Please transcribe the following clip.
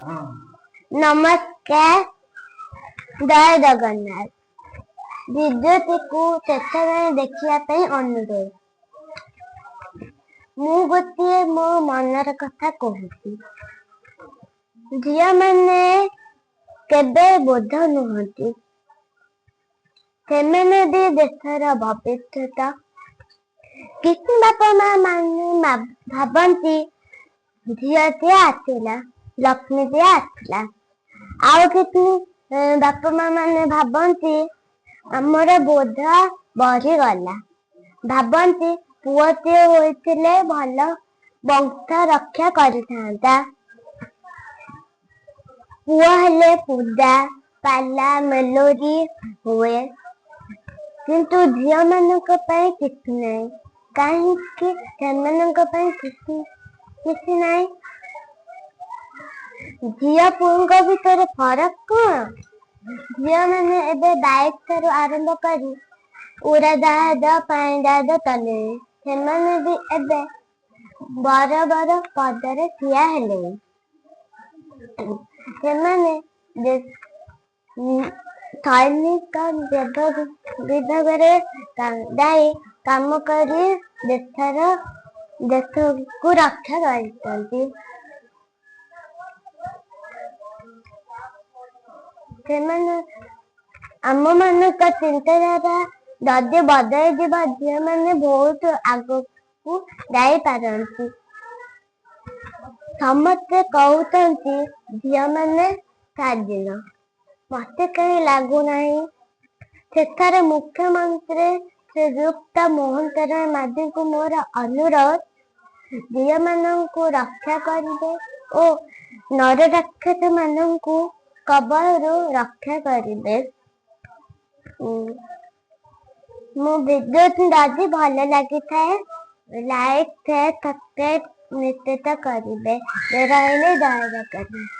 नमस्कार। जय जगन्नाथ। विद्युत को चेष्टा देखा अनुरोध। मु गोटे मो मनर कथा कहूची। झिया माने केबे बोध नुहति। सेमेने भी देशर भविष्यता। किसी बापा माँ माने भाबंती झियाटे आसिला, लक्ष्मीटे आसिला। आउ किसी बापा माँ माने भाबंती आमर बोध बढ़ी गला। भाबंती पुअटे होइतिले भल वंश रक्षा करिथांता। पुआ हेले पूजा पाला मेलोडी हुए, किंतु झिया मानक पई किछि नै। काहेकि सेमानक पई किछि नै। झिया पुअंक भितर फरक कौन? झिया माने एबे बाइक ठारू आरंभ करी उड़ाजाहाज पानी जहाज चलेई। सेमाने भी एबे बर बर पदरे ठिया हेले। सेमाने सैनिक विभागरे जाई काम करी देश को रक्षा करते। आम मान चिंताधारा जदि बदल जा झील मैंने बहुत आग को जाई पारती। समस्ते कहते झील मैंने स्वाधीन, मत कहीं लगुना। सेठारे मुख्यमंत्री श्रीयुक्त मोहन चरण माझी को मोर अनुरोध, झील मानू रक्षा करेंगे और नर राक्षस मानू कबल रक्षा करेंगे। मो विद्युत दादी भल लगी थाए। लाइक थे सब्सक्राइब निश्चित करेंगे। जय जगन्नाथ।